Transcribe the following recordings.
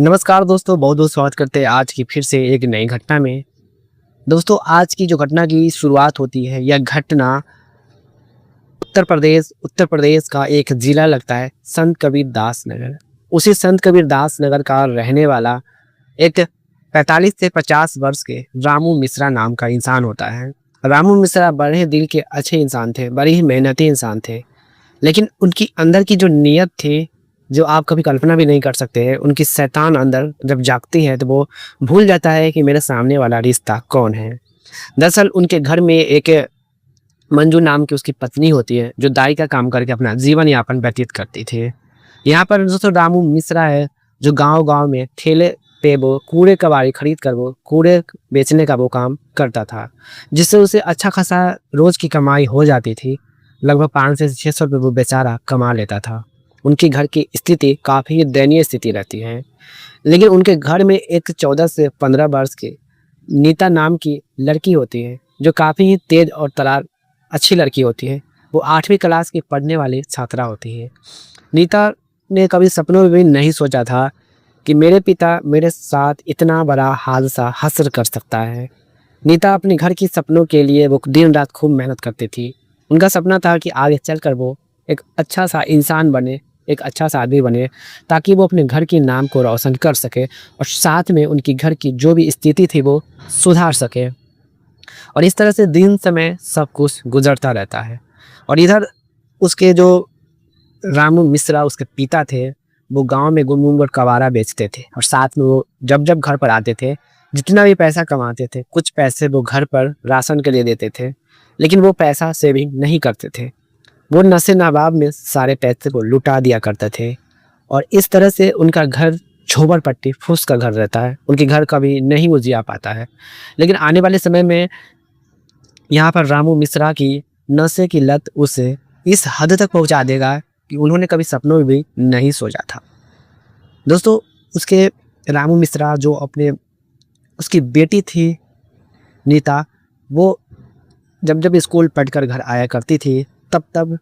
नमस्कार दोस्तों, बहुत बहुत स्वागत करते हैं आज की फिर से एक नई घटना में। दोस्तों, आज की जो घटना की शुरुआत होती है, यह घटना उत्तर प्रदेश का एक ज़िला लगता है संत कबीरदास नगर। उसी संत कबीरदास नगर का रहने वाला एक 45 से 50 वर्ष के रामू मिश्रा नाम का इंसान होता है। रामू मिश्रा बड़े दिल के अच्छे इंसान थे, बड़े ही मेहनती इंसान थे। लेकिन उनकी अंदर की जो नीयत थी, जो आप कभी कल्पना भी नहीं कर सकते हैं, उनकी शैतान अंदर जब जागती है तो वो भूल जाता है कि मेरे सामने वाला रिश्ता कौन है। दरअसल उनके घर में एक मंजू नाम की उसकी पत्नी होती है, जो दाई का काम करके अपना जीवन यापन व्यतीत करती थी। यहाँ पर दोस्तों रामू मिश्रा है, जो गांव-गांव में ठेले पे वो कूड़े कबाड़ी खरीद कर वो कूड़े बेचने का वो काम करता था, जिससे उसे अच्छा खासा रोज की कमाई हो जाती थी। लगभग 500 से 600 रुपये वो बेचारा कमा लेता था। उनके घर की स्थिति काफ़ी दयनीय स्थिति रहती है, लेकिन उनके घर में एक 14 से 15 वर्ष की नीता नाम की लड़की होती है, जो काफ़ी ही तेज और तरार अच्छी लड़की होती है। वो 8वीं क्लास की पढ़ने वाली छात्रा होती है। नीता ने कभी सपनों में भी नहीं सोचा था कि मेरे पिता मेरे साथ इतना बड़ा हादसा हश्र कर सकता है। नीता अपने घर की सपनों के लिए वो दिन रात खूब मेहनत करती थी। उनका सपना था कि आगे चलकर वो एक अच्छा सा इंसान बने, एक अच्छा सा आदमी बने, ताकि वो अपने घर के नाम को रोशन कर सके और साथ में उनकी घर की जो भी स्थिति थी वो सुधार सके। और इस तरह से दिन समय सब कुछ गुजरता रहता है। और इधर उसके जो रामू मिश्रा उसके पिता थे, वो गांव में घूम-घूम कर कबाड़ा बेचते थे और साथ में वो जब-जब घर पर आते थे, जितना भी पैसा कमाते थे, कुछ पैसे वो घर पर राशन के लिए देते थे, लेकिन वो पैसा सेविंग नहीं करते थे। वो नशे-नवाब में सारे पैसे को लुटा दिया करते थे और इस तरह से उनका घर झोपड़पट्टी फूस का घर रहता है। उनके घर कभी नहीं वो जिया पाता है। लेकिन आने वाले समय में यहाँ पर रामू मिश्रा की नशे की लत उसे इस हद तक पहुँचा देगा कि उन्होंने कभी सपनों में भी नहीं सोचा था। दोस्तों, उसके रामू मिश्रा जो अपने उसकी बेटी थी नीता, वो जब-जब स्कूल पढ़कर घर आया करती थी, तब-तब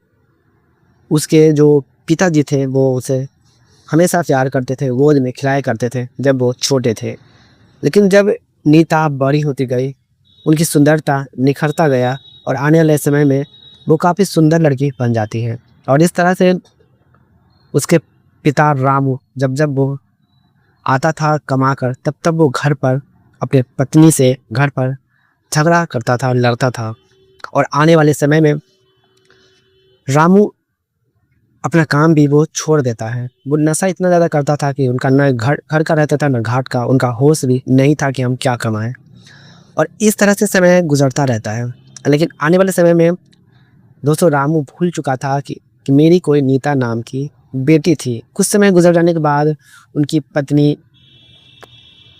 उसके जो पिताजी थे वो उसे हमेशा प्यार करते थे, गोद में खिलाया करते थे जब वो छोटे थे। लेकिन जब नीता बड़ी होती गई, उनकी सुंदरता निखरता गया और आने वाले समय में वो काफ़ी सुंदर लड़की बन जाती है। और इस तरह से उसके पिता रामू जब-जब वो आता था कमाकर, तब-तब वो घर पर अपने पत्नी से घर पर झगड़ा करता था, लड़ता था। और आने वाले समय में रामू अपना काम भी वो छोड़ देता है। वो नशा इतना ज़्यादा करता था कि उनका न घर का रहता था, न घाट का। उनका होश भी नहीं था कि हम क्या कमाएँ। और इस तरह से समय गुज़रता रहता है। लेकिन आने वाले समय में दोस्तों रामू भूल चुका था कि मेरी कोई नीता नाम की बेटी थी। कुछ समय गुज़र जाने के बाद उनकी पत्नी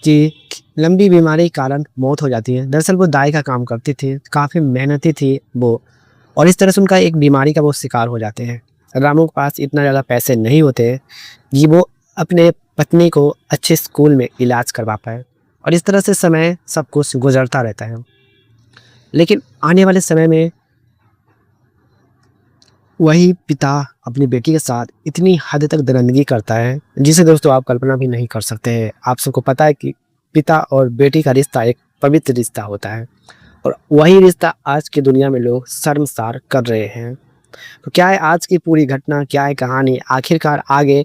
की लंबी बीमारी के कारण मौत हो जाती है। दरअसल वो दाई का काम करती थी, काफ़ी मेहनती थी वो, और इस तरह से उनका एक बीमारी का वो शिकार हो जाते हैं। रामू के पास इतना ज़्यादा पैसे नहीं होते कि वो अपने पत्नी को अच्छे स्कूल में इलाज करवा पाए। और इस तरह से समय सब कुछ गुजरता रहता है। लेकिन आने वाले समय में वही पिता अपनी बेटी के साथ इतनी हद तक दरिंदगी करता है, जिसे दोस्तों आप कल्पना भी नहीं कर सकते हैं। आप सबको पता है कि पिता और बेटी का रिश्ता एक पवित्र रिश्ता होता है, और वही रिश्ता आज की दुनिया में लोग शर्मसार कर रहे हैं। तो क्या है आज की पूरी घटना, क्या है कहानी? आखिरकार आगे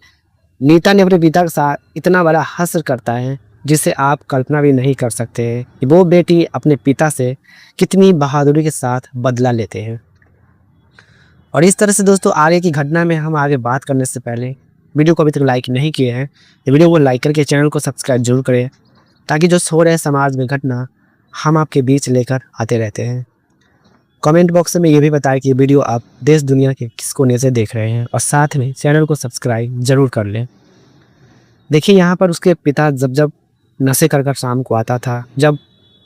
नीता ने अपने पिता के साथ इतना बड़ा हश्र करता है, जिसे आप कल्पना भी नहीं कर सकते हैं कि वो बेटी अपने पिता से कितनी बहादुरी के साथ बदला लेते हैं। और इस तरह से दोस्तों आगे की घटना में हम आगे बात करने से पहले वीडियो को अभी तक लाइक नहीं किए हैं, तो वीडियो को लाइक करके चैनल को सब्सक्राइब जरूर करें, ताकि जो हो रहे समाज में घटना हम आपके बीच लेकर आते रहते हैं। कमेंट बॉक्स में ये भी बताएं कि ये वीडियो आप देश दुनिया के किस कोने से देख रहे हैं, और साथ में चैनल को सब्सक्राइब जरूर कर लें। देखिए, यहाँ पर उसके पिता जब नशे कर शाम को आता था, जब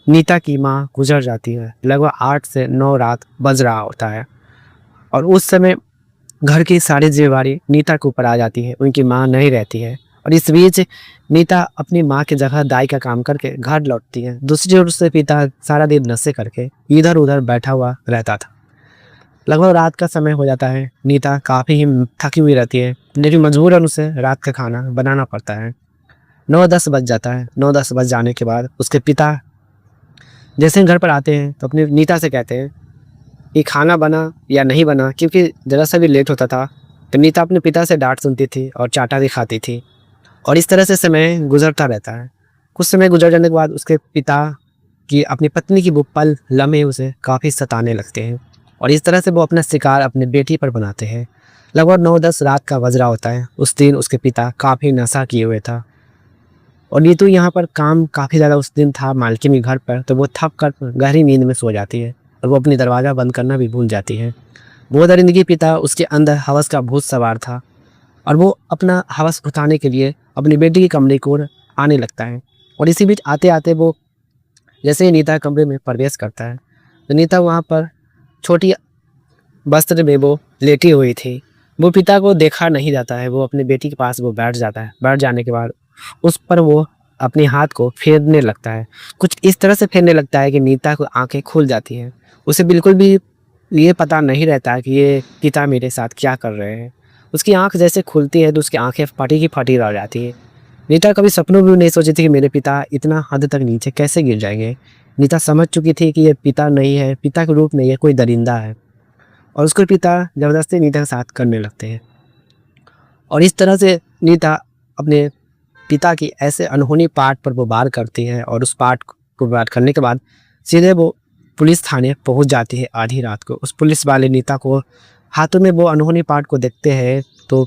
नीता की माँ गुजर जाती है, लगभग 8 से 9 रात बज रहा होता है, और उस समय घर की सारी जिम्मेवारी नीता के ऊपर आ जाती है। उनकी माँ नहीं रहती है, और इस बीच नीता अपनी माँ की जगह दाई का काम करके घर लौटती है। दूसरी ओर से पिता सारा दिन नशे करके इधर उधर बैठा हुआ रहता था। लगभग रात का समय हो जाता है। नीता काफ़ी ही थकी हुई रहती है, लेकिन मजबूरन उसे रात का खाना बनाना पड़ता है। 9-10 बज जाता है। 9-10 बज जाने के बाद उसके पिता जैसे ही घर पर आते हैं तो अपनी नीता से कहते हैं कि खाना बना या नहीं बना, क्योंकि ज़रा सा भी लेट होता था तो नीता अपने पिता से डांट सुनती थी और चाटा भी खाती थी। और इस तरह से समय गुजरता रहता है। कुछ समय गुजर जाने के बाद उसके पिता की अपनी पत्नी की वो पल लम्हे उसे काफ़ी सताने लगते हैं और इस तरह से वो अपना शिकार अपनी बेटी पर बनाते हैं। लगभग 9-10 रात का बज रहा होता है। उस दिन उसके पिता काफ़ी नशा किए हुए था और नीतू यहाँ पर काम काफ़ी ज़्यादा उस दिन था मालकिन के घर पर, तो वो थक कर गहरी नींद में सो जाती है और वो अपनी दरवाज़ा बंद करना भी भूल जाती है। वो दरिंदगी पिता उसके अंदर हवस का भूत सवार था और वो अपना हवस उठाने के लिए अपनी बेटी के कमरे की ओर आने लगता है। और इसी बीच आते आते वो जैसे ही नीता कमरे में प्रवेश करता है तो नीता वहाँ पर छोटी वस्त्र में वो लेटी हुई थी। वो पिता को देखा नहीं जाता है। वो अपनी बेटी के पास वो बैठ जाता है। बैठ जाने के बाद उस पर वो अपने हाथ को फेरने लगता है। कुछ इस तरह से फेरने लगता है कि नीता को आंखें खुल जाती हैं। उसे बिल्कुल भी ये पता नहीं रहता है कि ये पिता मेरे साथ क्या कर रहे हैं। उसकी आंख जैसे खुलती है तो उसकी आंखें फटी की फटी रह जाती है। नीता कभी सपनों में भी नहीं सोची थी कि मेरे पिता इतना हद तक नीचे कैसे गिर जाएंगे। नीता समझ चुकी थी कि ये पिता नहीं है, पिता के रूप नहीं है, कोई दरिंदा है। और उसके पिता ज़बरदस्ती नीता के साथ करने लगते हैं और इस तरह से नीता अपने पिता की ऐसे अनहोनी पाठ पर वो वार करती है और उस पाठ को वार करने के बाद सीधे वो पुलिस थाने पहुंच जाती है आधी रात को। उस पुलिस वाले नीता को हाथों में वो अनहोनी पाठ को देखते हैं तो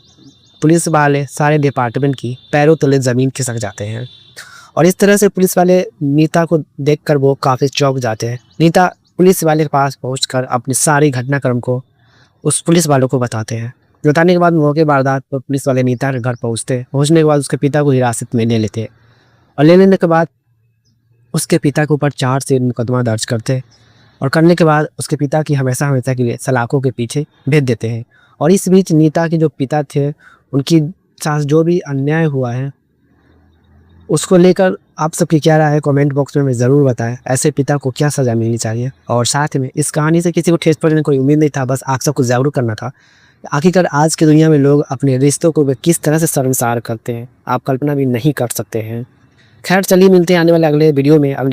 पुलिस वाले सारे डिपार्टमेंट की पैरों तले ज़मीन खिसक जाते हैं और इस तरह से पुलिस वाले नीता को देखकर वो काफ़ी चौंक जाते हैं। नीता पुलिस वाले के पास पहुंचकर अपनी सारी घटनाक्रम को उस पुलिस वालों को बताते हैं। बताने के बाद मौके वारदात पर पुलिस वाले नीता के घर पहुंचने के बाद उसके पिता को हिरासत में ले लेते हैं और ले लेने के बाद उसके पिता के ऊपर 4 से मुकदमा दर्ज करते और करने के बाद उसके पिता की हमेशा हमेशा के लिए सलाखों के पीछे भेज देते हैं। और इस बीच नीता के जो पिता थे उनकी साथ जो भी अन्याय हुआ है उसको लेकर आप सबकी क्या राय है कमेंट बॉक्स में ज़रूर बताएं। ऐसे पिता को क्या सज़ा मिलनी चाहिए। और साथ में इस कहानी से किसी को ठेस पहुंचने की कोई उम्मीद नहीं था, बस आप सबको ज़रूर करना था। आखिरकार आज की दुनिया में लोग अपने रिश्तों को किस तरह से शर्मसार करते हैं आप कल्पना भी नहीं कर सकते हैं। खैर चलिए मिलते हैं आने वाले अगले वीडियो में। अब